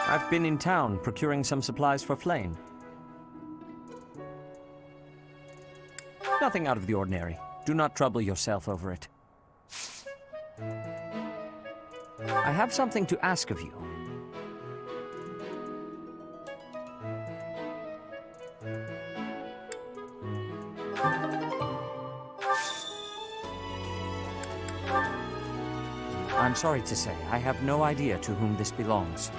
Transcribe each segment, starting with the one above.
I've been in town procuring some supplies for Flame. Nothing out of the ordinary. Do not trouble yourself over it. I have something to ask of you. I'm sorry to say, I have no idea to whom this belongs.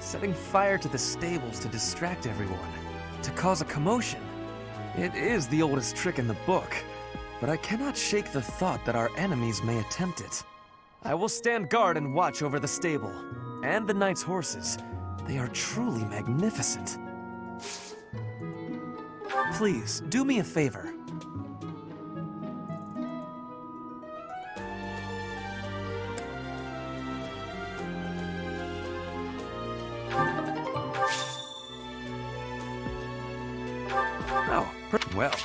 Setting fire to the stables to distract everyone, to cause a commotion. It is the oldest trick in the book, but I cannot shake the thought that our enemies may attempt it. I will stand guard and watch over the stable, and the knight's horses. They are truly magnificent. Please, do me a favor. Oh, pretty well.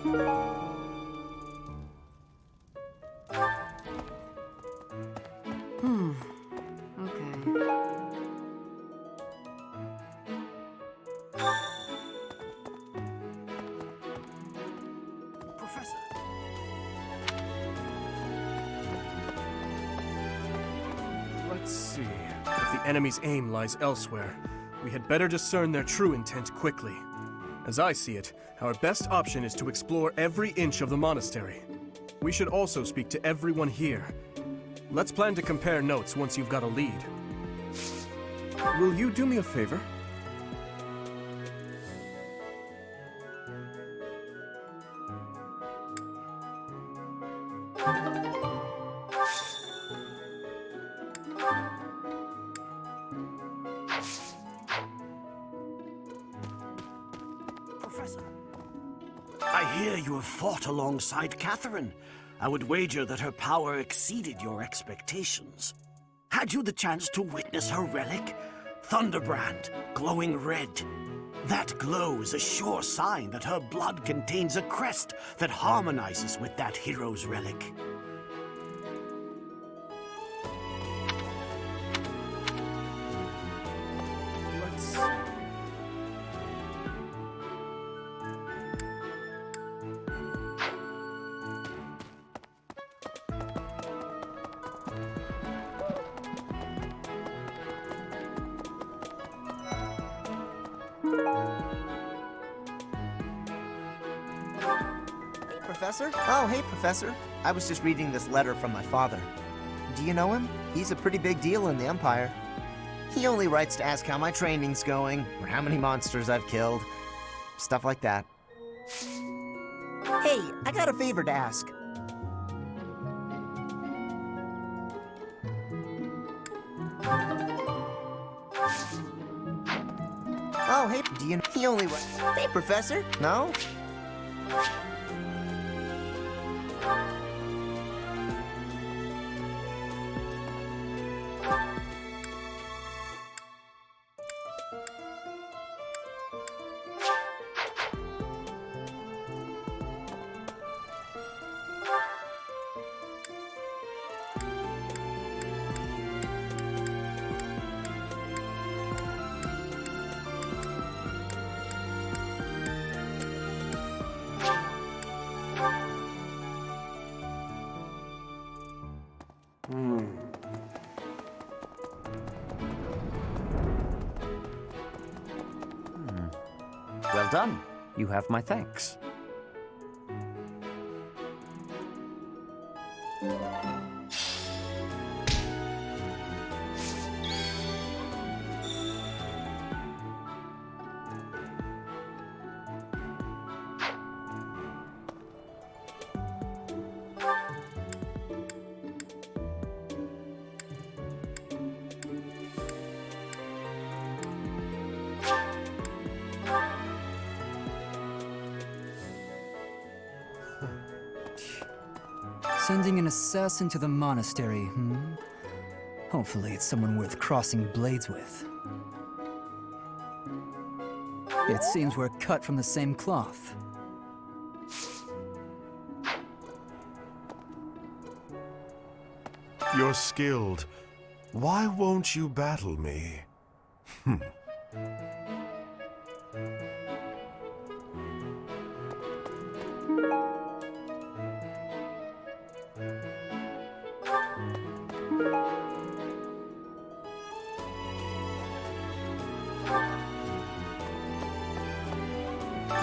Okay. Professor. Let's see. If the enemy's aim lies elsewhere, we had better discern their true intent quickly. As I see it, our best option is to explore every inch of the monastery. We should also speak to everyone here. Let's plan to compare notes once you've got a lead. Will you do me a favor? Professor. I hear you have fought alongside Catherine. I would wager that her power exceeded your expectations. Had you the chance to witness her relic? Thunderbrand, glowing red. That glow is a sure sign that her blood contains a crest that harmonizes with that hero's relic. Let's see. Professor? Oh, hey, Professor. I was just reading this letter from my father. Do you know him? He's a pretty big deal in the Empire. He only writes to ask how my training's going, or how many monsters I've killed. Stuff like that. Hey, I got a favor to ask. Oh, hey, do you know? He only writes... Hey, Professor? No? Well done. You have my thanks. Sending an assassin to the monastery, Hopefully it's someone worth crossing blades with. It seems we're cut from the same cloth. You're skilled. Why won't you battle me?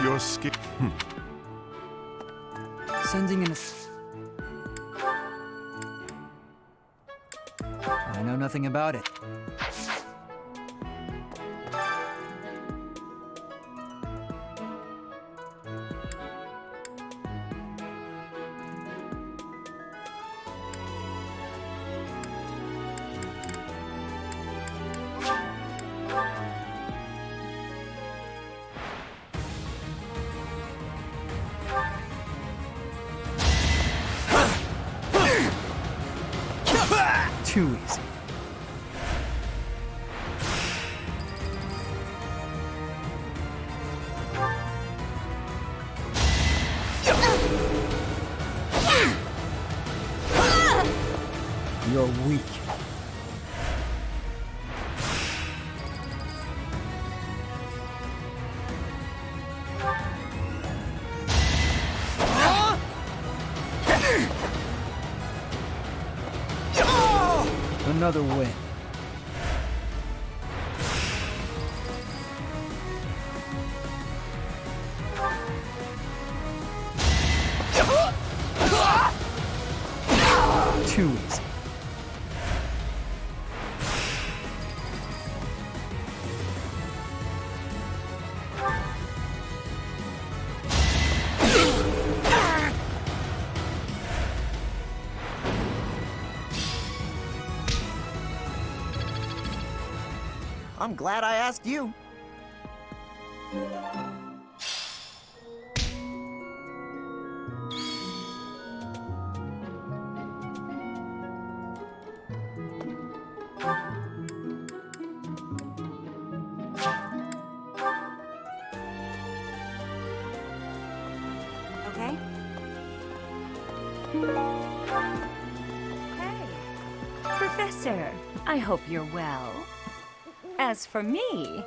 Your skill. Sending an I know nothing about it. Too easy. You're weak. Another win. Too easy. I'm glad I asked you. Okay? Hey, Professor, I hope you're well. As for me,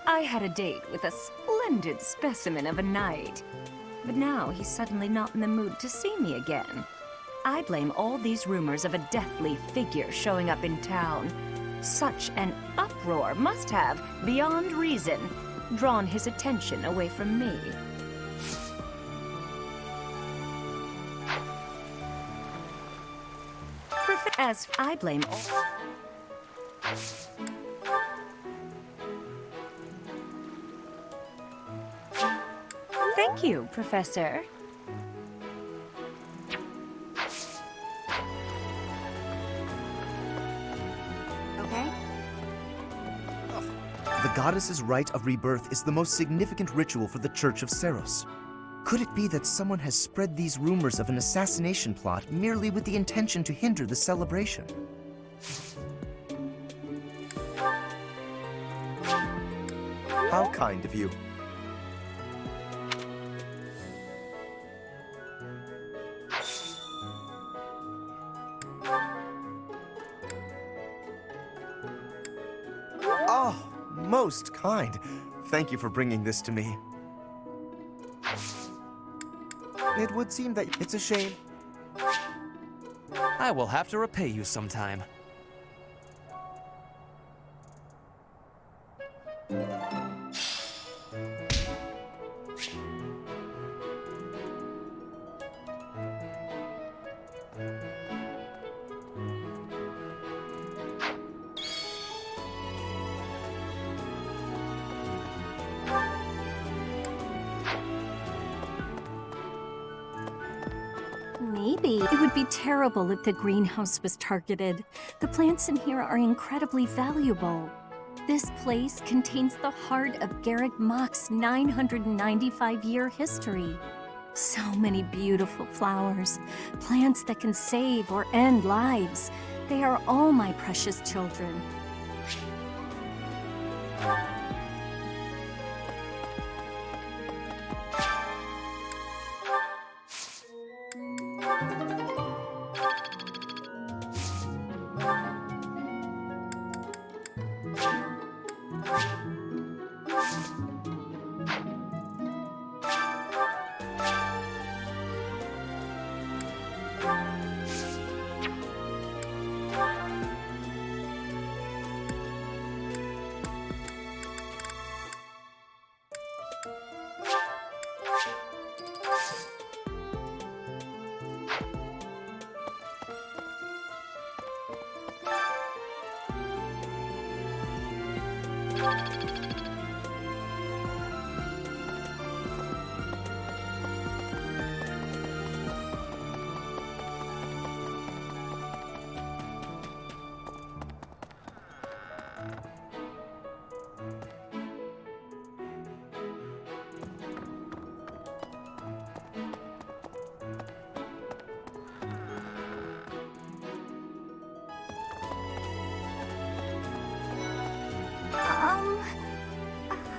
I had a date with a splendid specimen of a knight. But now he's suddenly not in the mood to see me again. I blame all these rumors of a deathly figure showing up in town. Such an uproar must have, beyond reason, drawn his attention away from me. As I blame all... Thank you, Professor. Okay? The goddess's rite of rebirth is the most significant ritual for the Church of Seros. Could it be that someone has spread these rumors of an assassination plot merely with the intention to hinder the celebration? How kind of you. Oh, most kind. Thank you for bringing this to me. It would seem that it's a shame. I will have to repay you sometime. Maybe. It would be terrible if the greenhouse was targeted. The plants in here are incredibly valuable. This place contains the heart of Garrick Mach's 995-year history. So many beautiful flowers, plants that can save or end lives. They are all my precious children.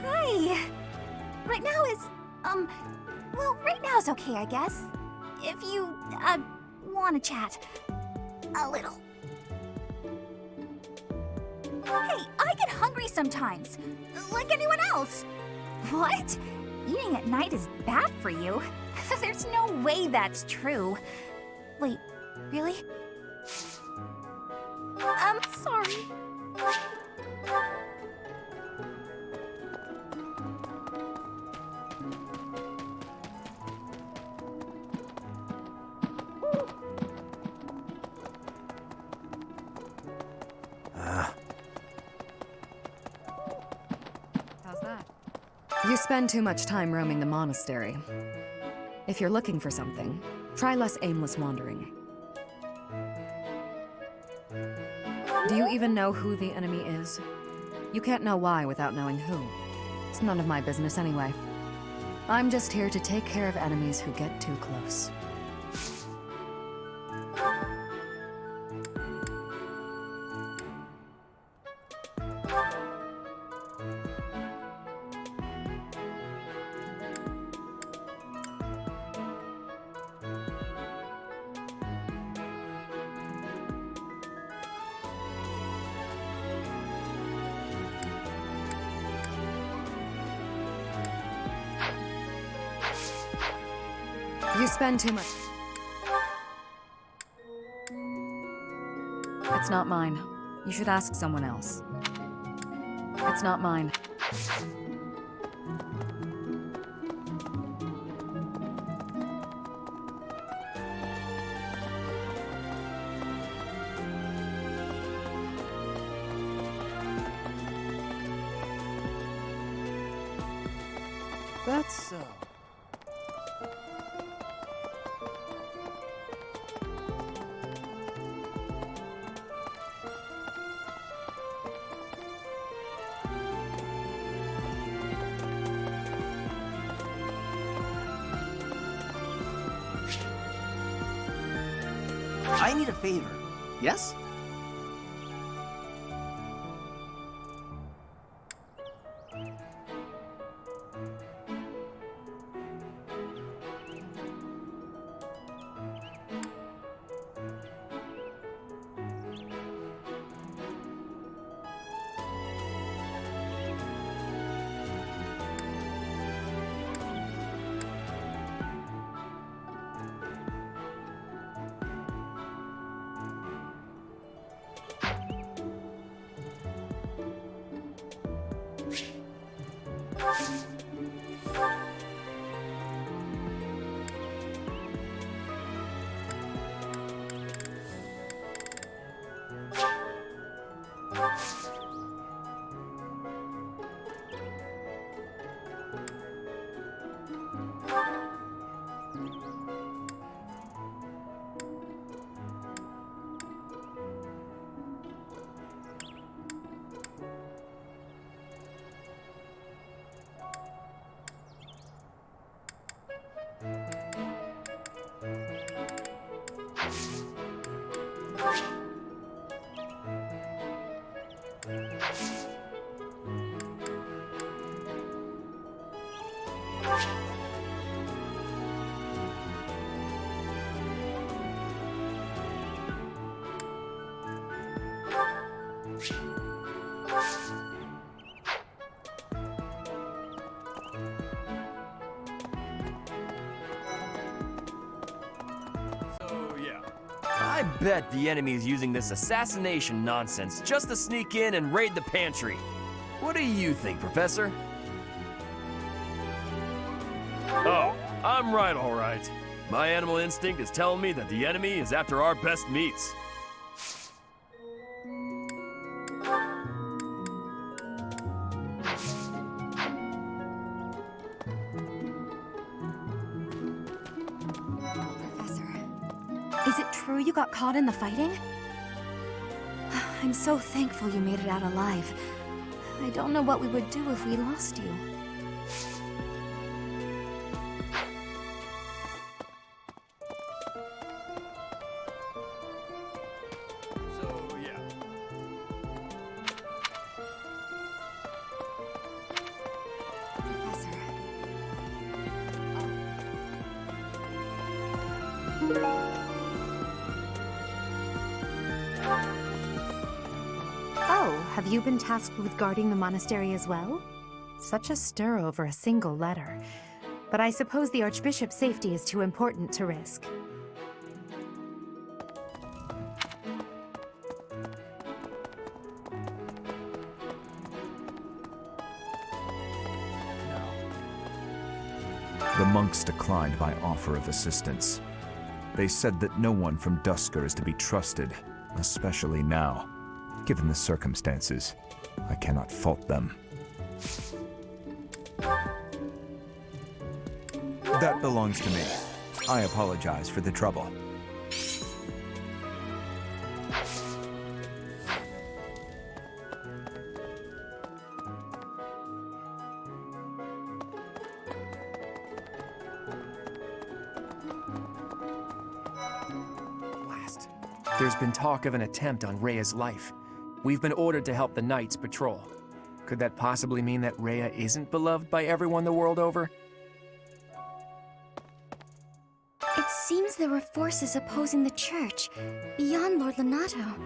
Hi. Right now is, well, right now is okay, I guess. If you, want to chat. A little. Hey, I get hungry sometimes. Like anyone else. What? Eating at night is bad for you? There's no way that's true. Wait, really? Sorry. How's that? You spend too much time roaming the monastery. If you're looking for something, try less aimless wandering. Do you even know who the enemy is? You can't know why without knowing who. It's none of my business anyway. I'm just here to take care of enemies who get too close. You spend too much. It's not mine. You should ask someone else. It's not mine. That's so. I need a favor. Yes? I bet the enemy is using this assassination nonsense just to sneak in and raid the pantry. What do you think, Professor? Oh, I'm right, all right. My animal instinct is telling me that the enemy is after our best meats. Is it true you got caught in the fighting? I'm so thankful you made it out alive. I don't know what we would do if we lost you. So, yeah. Oh, have you been tasked with guarding the monastery as well? Such a stir over a single letter. But I suppose the Archbishop's safety is too important to risk. The monks declined my offer of assistance. They said that no one from Dusker is to be trusted, especially now. Given the circumstances, I cannot fault them. That belongs to me. I apologize for the trouble. There's been talk of an attempt on Rhea's life. We've been ordered to help the Knights patrol. Could that possibly mean that Rhea isn't beloved by everyone the world over? It seems there were forces opposing the church, beyond Lord Lonato.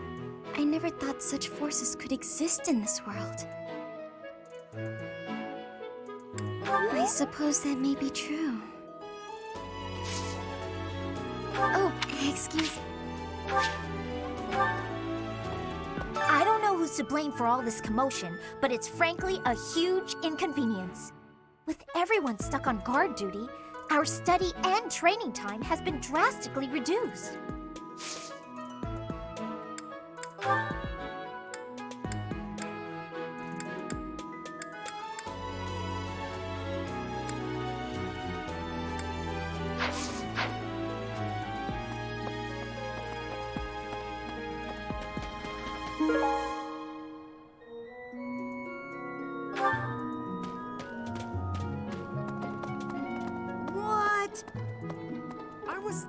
I never thought such forces could exist in this world. I suppose that may be true. Oh, excuse... I don't know who's to blame for all this commotion, but it's frankly a huge inconvenience. With everyone stuck on guard duty, our study and training time has been drastically reduced.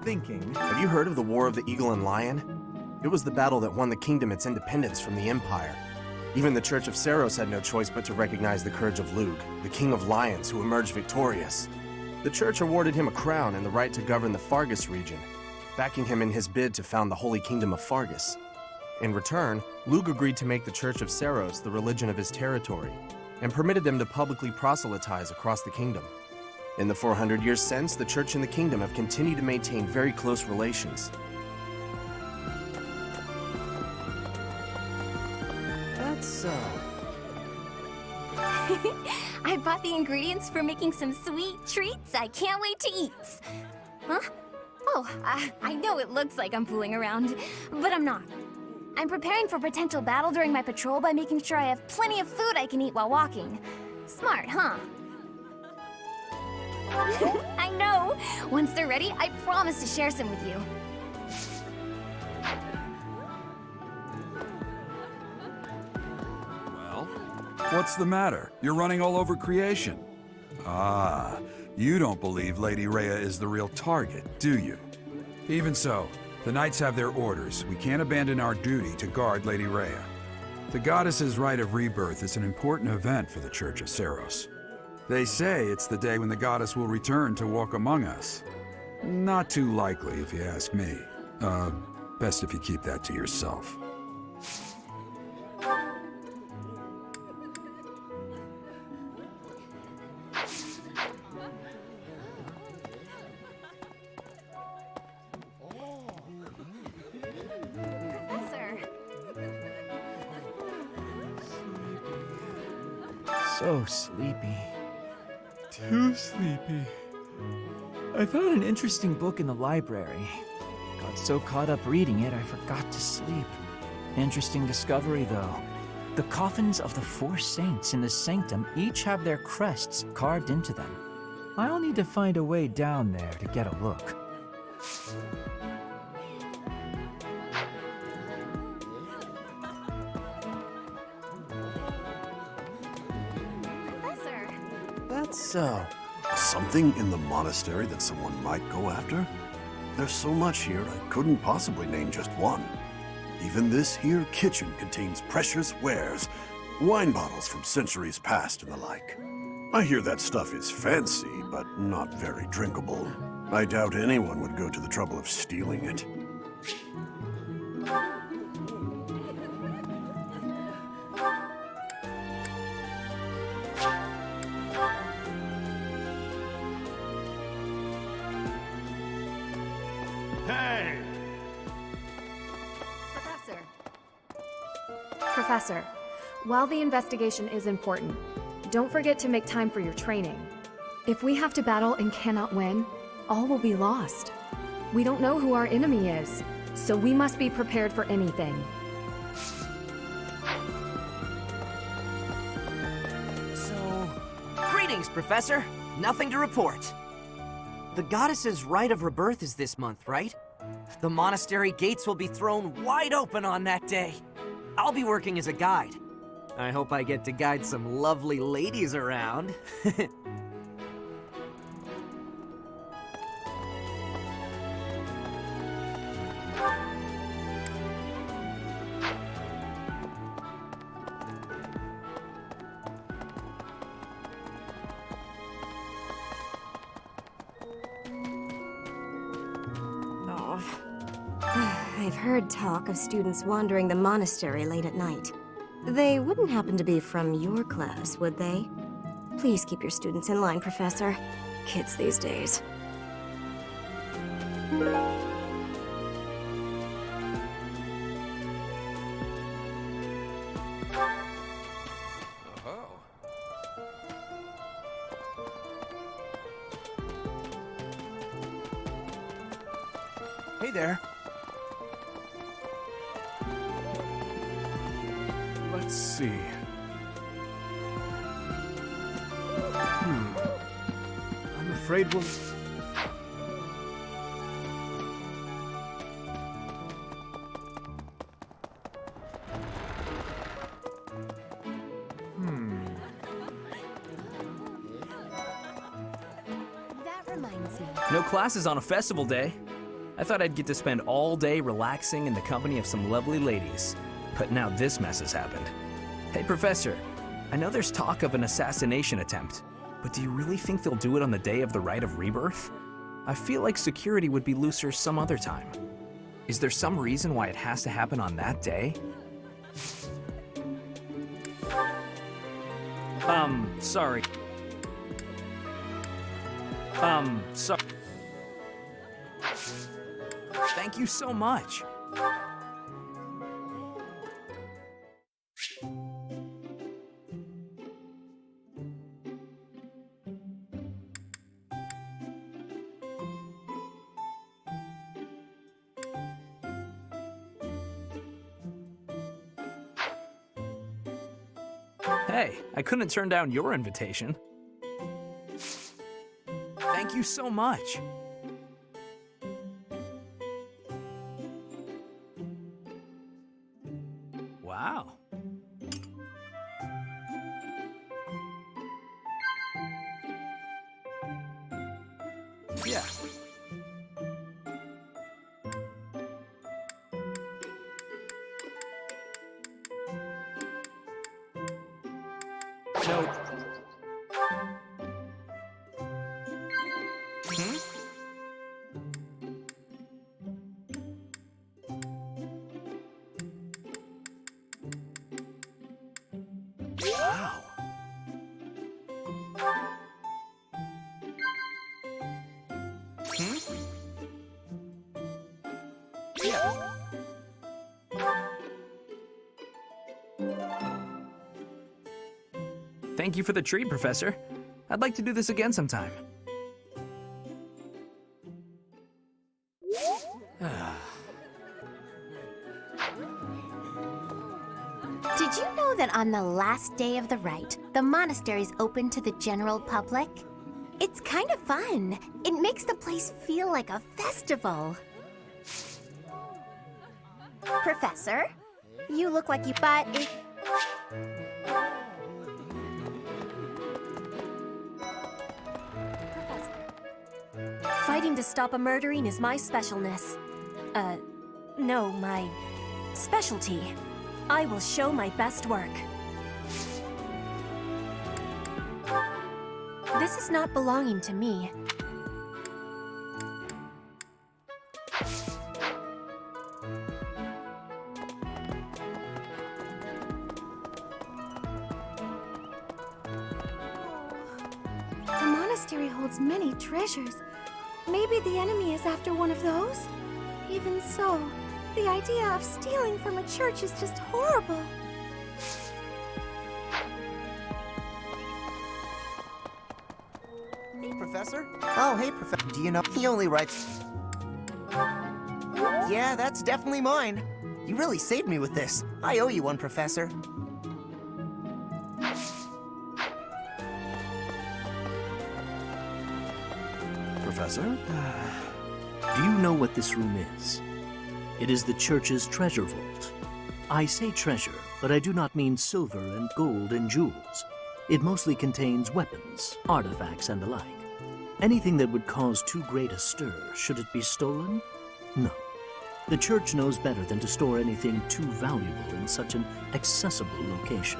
Thinking, have you heard of the War of the Eagle and Lion? It was the battle that won the kingdom its independence from the Empire. Even the Church of Seiros had no choice but to recognize the courage of Lug, the King of Lions who emerged victorious. The Church awarded him a crown and the right to govern the Fargus region, backing him in his bid to found the Holy Kingdom of Fargus. In return, Lug agreed to make the Church of Seiros the religion of his territory, and permitted them to publicly proselytize across the kingdom. In the 400 years since, the Church and the Kingdom have continued to maintain very close relations. That's, I bought the ingredients for making some sweet treats I can't wait to eat. Huh? Oh, I know it looks like I'm fooling around, but I'm not. I'm preparing for potential battle during my patrol by making sure I have plenty of food I can eat while walking. Smart, huh? I know! Once they're ready, I promise to share some with you. Well, what's the matter? You're running all over creation. Ah, you don't believe Lady Rhea is the real target, do you? Even so, the Knights have their orders. We can't abandon our duty to guard Lady Rhea. The Goddess's Rite of Rebirth is an important event for the Church of Seiros. They say it's the day when the goddess will return to walk among us. Not too likely, if you ask me. Best if you keep that to yourself. Professor! So sleepy. Too sleepy. I found an interesting book in the library. Got so caught up reading it, I forgot to sleep. Interesting discovery, though. The coffins of the 4 saints in the sanctum each have their crests carved into them. I'll need to find a way down there to get a look. Professor! That's so. Something in the monastery that someone might go after? There's so much here, I couldn't possibly name just one. Even this here kitchen contains precious wares, wine bottles from centuries past and the like. I hear that stuff is fancy, but not very drinkable. I doubt anyone would go to the trouble of stealing it. Hey! Professor, while the investigation is important, don't forget to make time for your training. If we have to battle and cannot win, all will be lost. We don't know who our enemy is, so we must be prepared for anything. So, greetings, Professor. Nothing to report. The goddess's rite of rebirth is this month, right? The monastery gates will be thrown wide open on that day. I'll be working as a guide. I hope I get to guide some lovely ladies around. I've heard talk of students wandering the monastery late at night. They wouldn't happen to be from your class, would they? Please keep your students in line, Professor. Kids these days. Hey there. Let's see. I'm afraid we'll... That reminds me. No classes on a festival day. I thought I'd get to spend all day relaxing in the company of some lovely ladies. But now this mess has happened. Hey, Professor, I know there's talk of an assassination attempt, but do you really think they'll do it on the day of the Rite of Rebirth? I feel like security would be looser some other time. Is there some reason why it has to happen on that day? Sorry. Sorry. Thank you so much. Hey, I couldn't turn down your invitation. Thank you so much. Wow. Yeah. No. Thank you for the treat, Professor. I'd like to do this again sometime. Did you know that on the last day of the rite, the monastery's open to the general public? It's kind of fun. It makes the place feel like a festival. Professor, you look like you bought it. Fighting to stop a murdering is my specialness. No, my specialty. I will show my best work. This is not belonging to me. The monastery holds many treasures. Maybe the enemy is after one of those? Even so, the idea of stealing from a church is just horrible. Hey, Professor. Oh, hey, Professor. Do you know he only writes... Yeah, that's definitely mine. You really saved me with this. I owe you one, Professor. Professor? Do you know what this room is? It is the church's treasure vault. I say treasure, but I do not mean silver and gold and jewels. It mostly contains weapons, artifacts, and the like. Anything that would cause too great a stir, should it be stolen? No. The church knows better than to store anything too valuable in such an accessible location.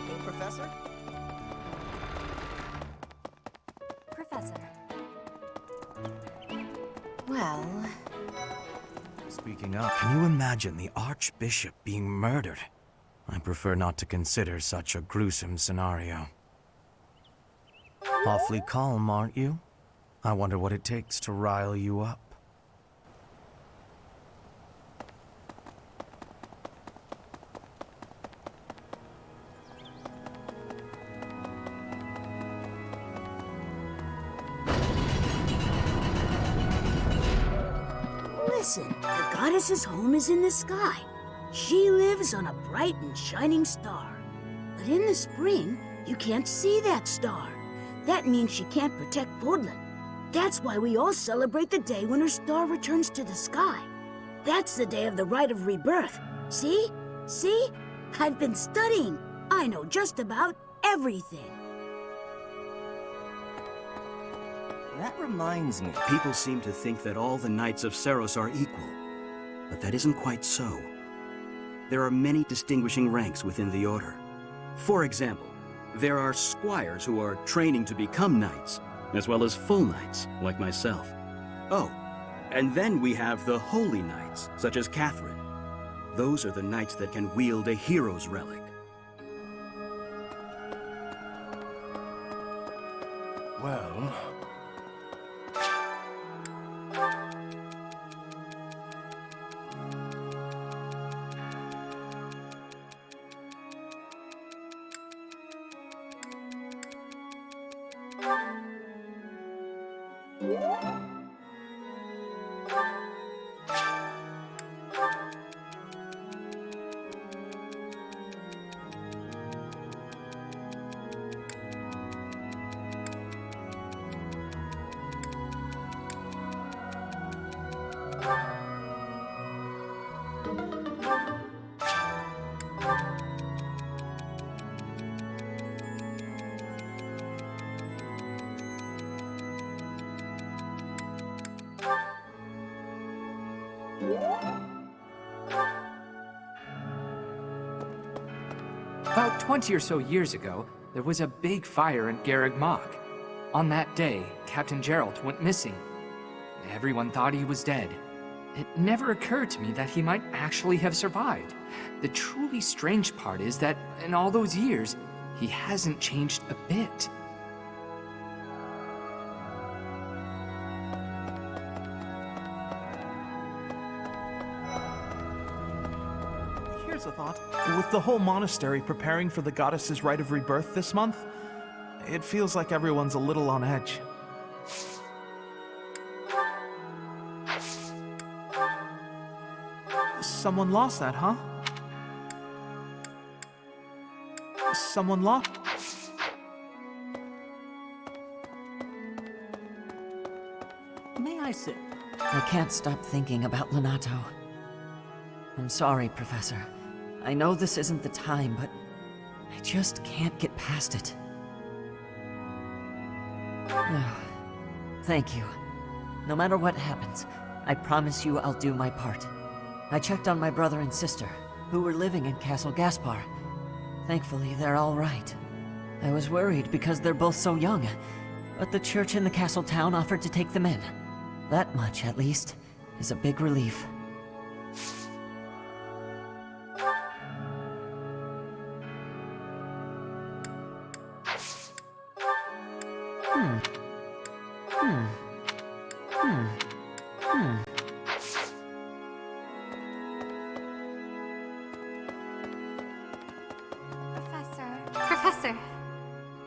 Hey, Professor. Professor. Well... Speaking of, can you imagine the Archbishop being murdered? I prefer not to consider such a gruesome scenario. Awfully calm, aren't you? I wonder what it takes to rile you up. Listen, the goddess's home is in the sky. She lives on a bright and shining star. But in the spring, you can't see that star. That means she can't protect Fodlan. That's why we all celebrate the day when her star returns to the sky. That's the day of the rite of rebirth. See? See? I've been studying. I know just about everything. That reminds me. People seem to think that all the Knights of Saros are equal. But that isn't quite so. There are many distinguishing ranks within the Order. For example, there are squires who are training to become knights, as well as full knights, like myself. Oh, and then we have the holy knights, such as Catherine. Those are the knights that can wield a hero's relic. Well... About 20 or so years ago, there was a big fire in Garreg Mach. On that day, Captain Gerald went missing. Everyone thought he was dead. It never occurred to me that he might actually have survived. The truly strange part is that in all those years, he hasn't changed a bit. Here's a thought. With the whole monastery preparing for the goddess's rite of rebirth this month, it feels like everyone's a little on edge. Someone lost that, huh? Someone lost... May I sit? I can't stop thinking about Lenato. I'm sorry, Professor. I know this isn't the time, but I just can't get past it. Thank you. No matter what happens, I promise you I'll do my part. I checked on my brother and sister, who were living in Castle Gaspar. Thankfully, they're all right. I was worried because they're both so young, but the church in the castle town offered to take them in. That much, at least, is a big relief. Professor,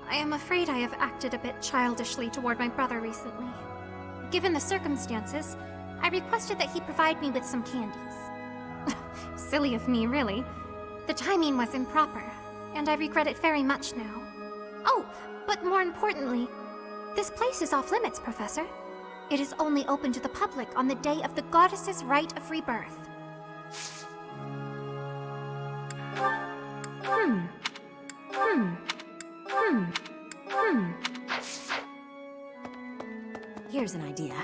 I am afraid I have acted a bit childishly toward my brother recently. Given the circumstances, I requested that he provide me with some candies. Silly of me, really. The timing was improper, and I regret it very much now. Oh, but more importantly, this place is off limits, Professor. It is only open to the public on the day of the goddess's rite of rebirth. Here's an idea.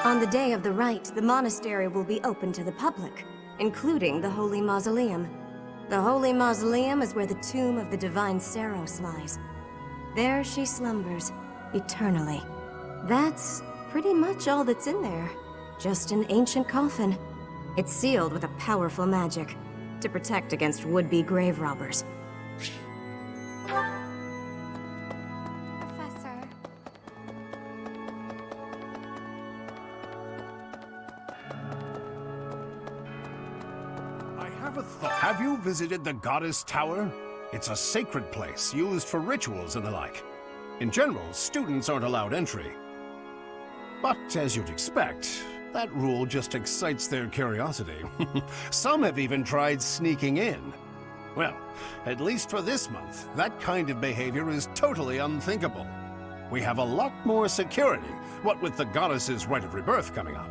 On the day of the rite, the monastery will be open to the public, including the Holy Mausoleum. The Holy Mausoleum is where the tomb of the divine Saros lies. There she slumbers, eternally. That's pretty much all that's in there. Just an ancient coffin. It's sealed with a powerful magic to protect against would-be grave robbers. Professor. I have a thought. Have you visited the Goddess Tower? It's a sacred place used for rituals and the like. In general, students aren't allowed entry. But as you'd expect, that rule just excites their curiosity. Some have even tried sneaking in. Well, at least for this month, that kind of behavior is totally unthinkable. We have a lot more security, what with the goddess's rite of rebirth coming up.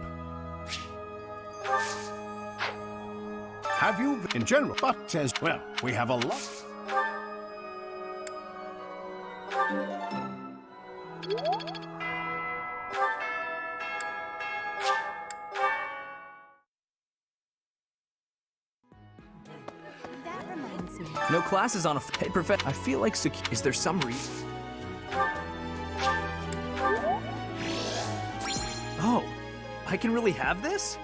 Have you, in general, but as well, we have a lot. That reminds me. No classes on a... Hey, Professor, I feel like Is there some reason? Oh, I can really have this?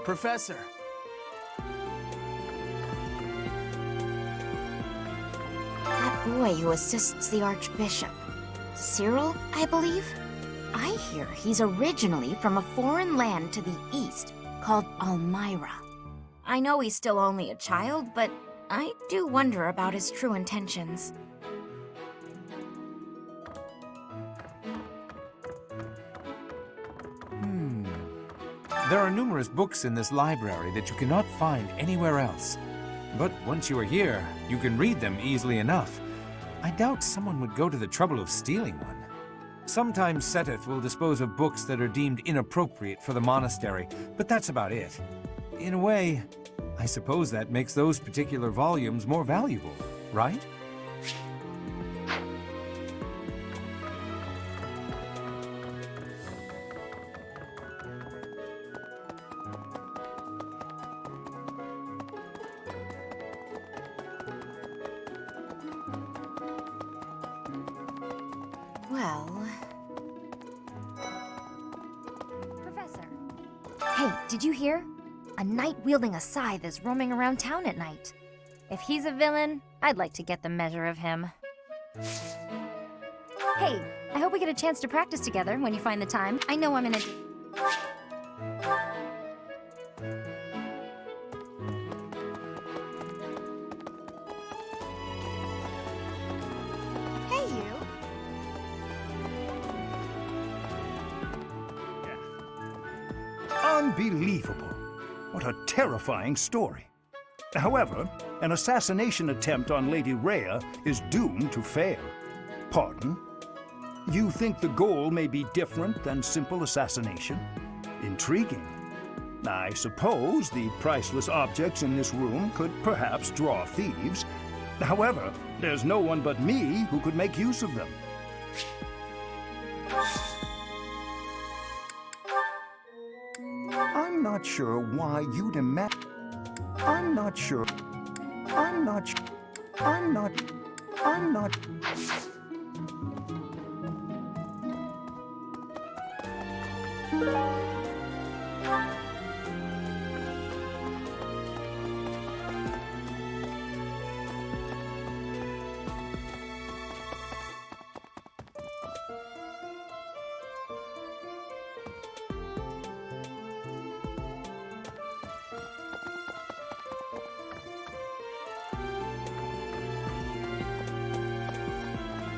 Professor! That boy who assists the Archbishop. Cyril, I believe? I hear he's originally from a foreign land to the east called Almyra. I know he's still only a child, but I do wonder about his true intentions. There are numerous books in this library that you cannot find anywhere else. But once you are here, you can read them easily enough. I doubt someone would go to the trouble of stealing one. Sometimes Seteth will dispose of books that are deemed inappropriate for the monastery, but that's about it. In a way, I suppose that makes those particular volumes more valuable, right? Well... Professor. Hey, did you hear? A knight wielding a scythe is roaming around town at night. If he's a villain, I'd like to get the measure of him. Hey, I hope we get a chance to practice together when you find the time. I know I'm in a... Hey, you. Unbelievable. What a terrifying story. However, an assassination attempt on Lady Rhea is doomed to fail. Pardon? You think the goal may be different than simple assassination? Intriguing. I suppose the priceless objects in this room could perhaps draw thieves. However, there's no one but me who could make use of them. I'm not sure why you'd imagine. I'm not sure. I'm not.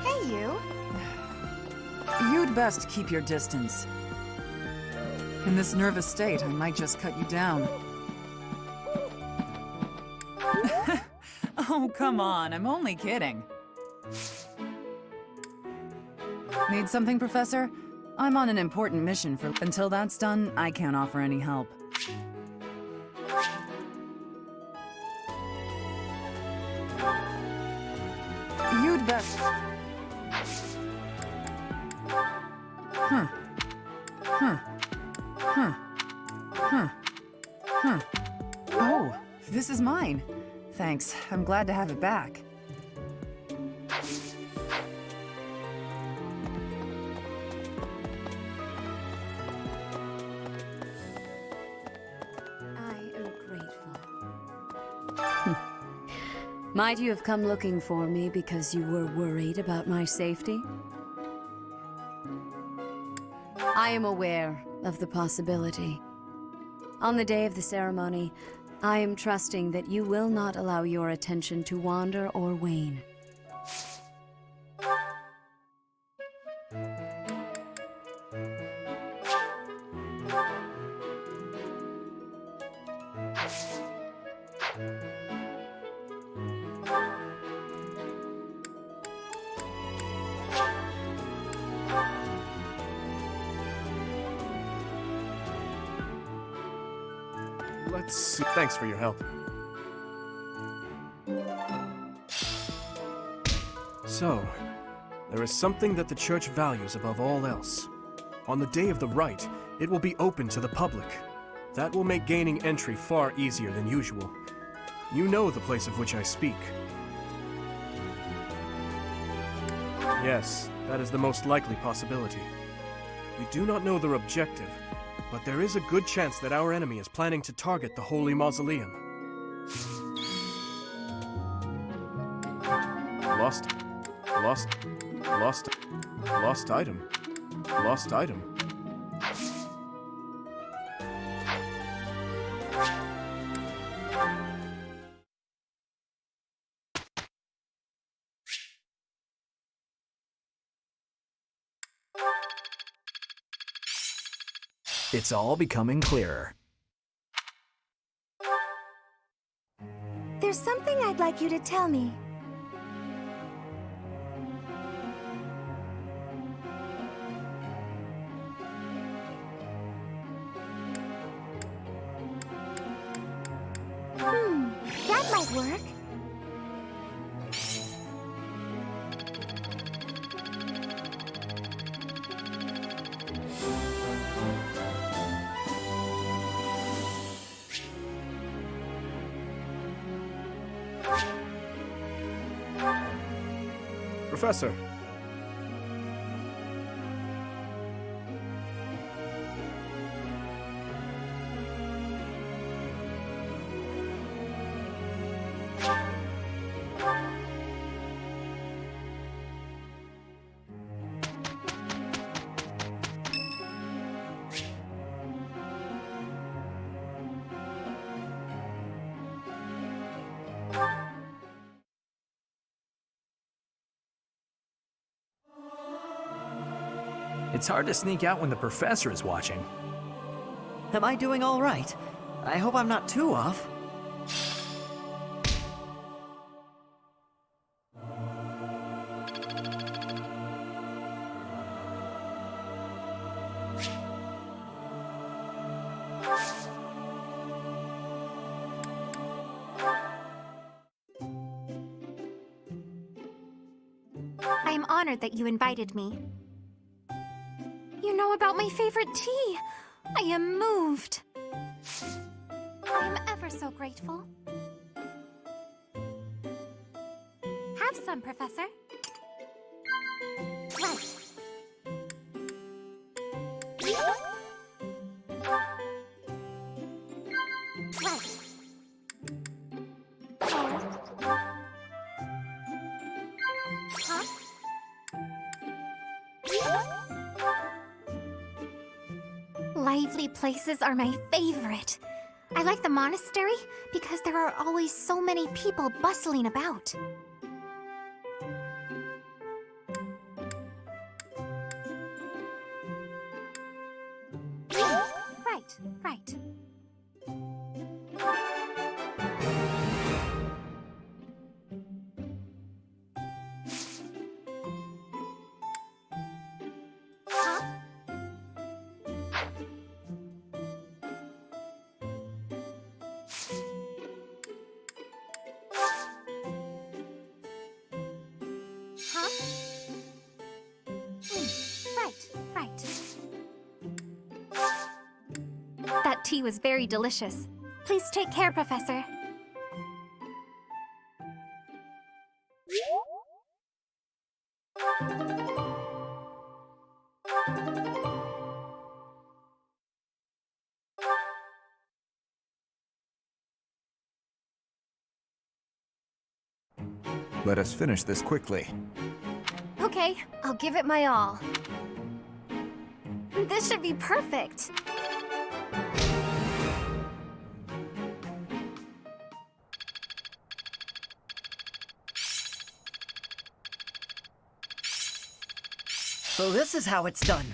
Hey, you. You'd best keep your distance. In this nervous state, I might just cut you down. Oh, come on, I'm only kidding. Need something, Professor? I'm on an important mission for... Until that's done, I can't offer any help. You'd best... Huh. Huh. Huh. Huh. Huh. Oh, this is mine. Thanks. I'm glad to have it back. I am grateful. Might you have come looking for me because you were worried about my safety? I am aware of the possibility. On the day of the ceremony, I am trusting that you will not allow your attention to wander or wane. Let's see. Thanks for your help. So, there is something that the Church values above all else. On the day of the rite, it will be open to the public. That will make gaining entry far easier than usual. You know the place of which I speak. Yes, that is the most likely possibility. We do not know their objective, but there is a good chance that our enemy is planning to target the Holy Mausoleum. Lost item. Lost item. It's all becoming clearer. There's something I'd like you to tell me. That might work. Professor. It's hard to sneak out when the professor is watching. Am I doing all right? I hope I'm not too off. I am honored that you invited me. You know about my favorite tea. I am moved. I am ever so grateful. Have some, Professor. Right. Right. Huh? Lively places are my favorite. I like the monastery because there are always so many people bustling about. Right, right. Huh? Huh? Right, right. That tea was very delicious. Please take care, Professor. Let us finish this quickly. Okay, I'll give it my all. This should be perfect. So this is how it's done.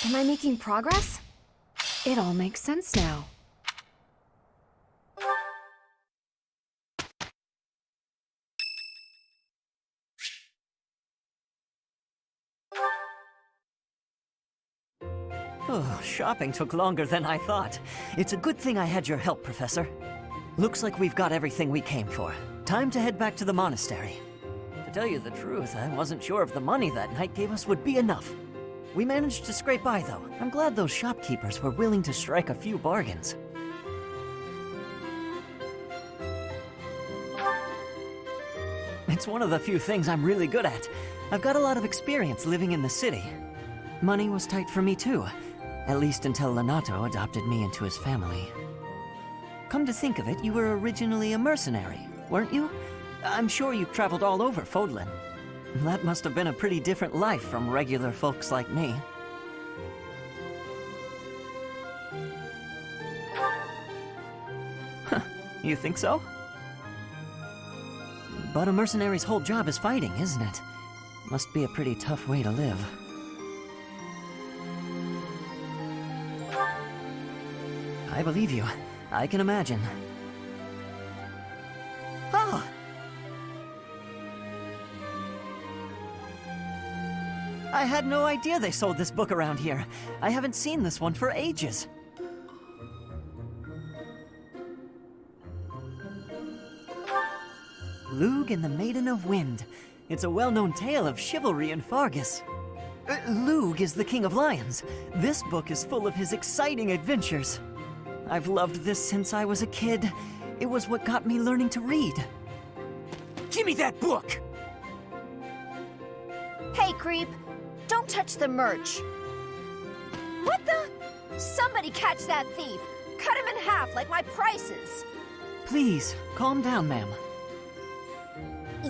Am I making progress? It all makes sense now. Oh, shopping took longer than I thought. It's a good thing I had your help, Professor. Looks like we've got everything we came for. Time to head back to the monastery. To tell you the truth, I wasn't sure if the money that night gave us would be enough. We managed to scrape by, though. I'm glad those shopkeepers were willing to strike a few bargains. It's one of the few things I'm really good at. I've got a lot of experience living in the city. Money was tight for me, too. At least until Lenato adopted me into his family. Come to think of it, you were originally a mercenary, weren't you? I'm sure you traveled all over Fodlan. That must have been a pretty different life from regular folks like me. Huh, you think so? But a mercenary's whole job is fighting, isn't it? Must be a pretty tough way to live. I believe you. I can imagine. Oh! I had no idea they sold this book around here. I haven't seen this one for ages. Lug and the Maiden of Wind. It's a well-known tale of chivalry in Fargus. Lug is the King of Lions. This book is full of his exciting adventures. I've loved this since I was a kid. It was what got me learning to read. Give me that book! Hey, creep! Don't touch the merch! What the? Somebody catch that thief! Cut him in half like my prices! Please, calm down, ma'am.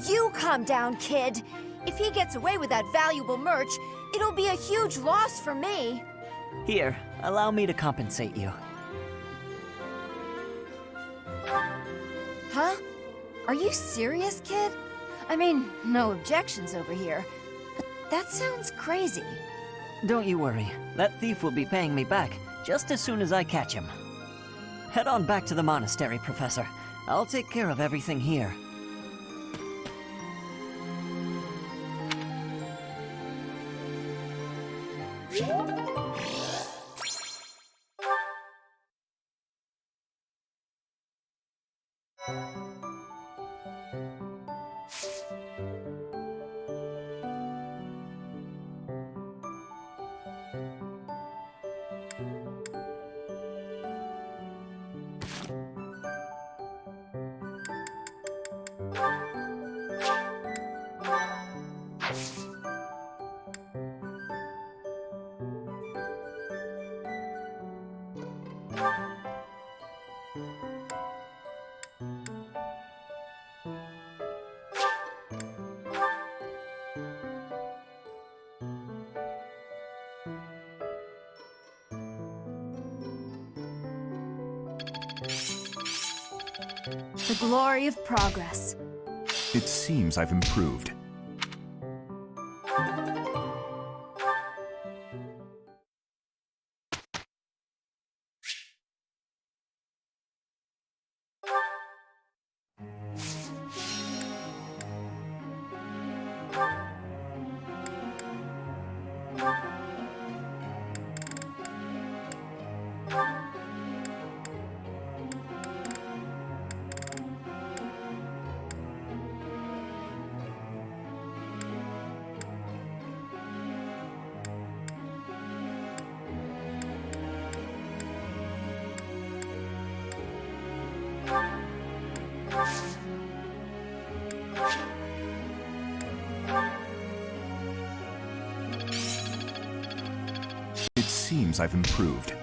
You calm down, kid! If he gets away with that valuable merch, it'll be a huge loss for me! Here, allow me to compensate you. Huh? Are you serious, kid? I mean, no objections over here. But that sounds crazy. Don't you worry. That thief will be paying me back just as soon as I catch him. Head on back to the monastery, Professor. I'll take care of everything here. The glory of progress. It seems I've improved. It seems I've improved.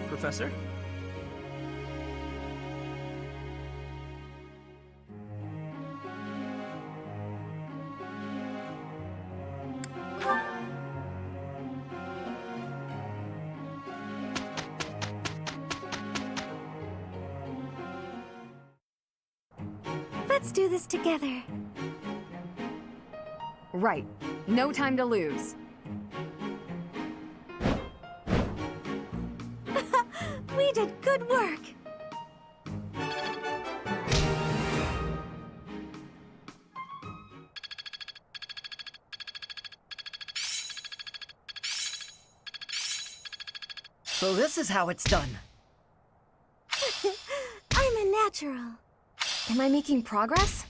Professor? Let's do this together. Right. No time to lose. We did good work. So this is how it's done. I'm a natural. Am I making progress?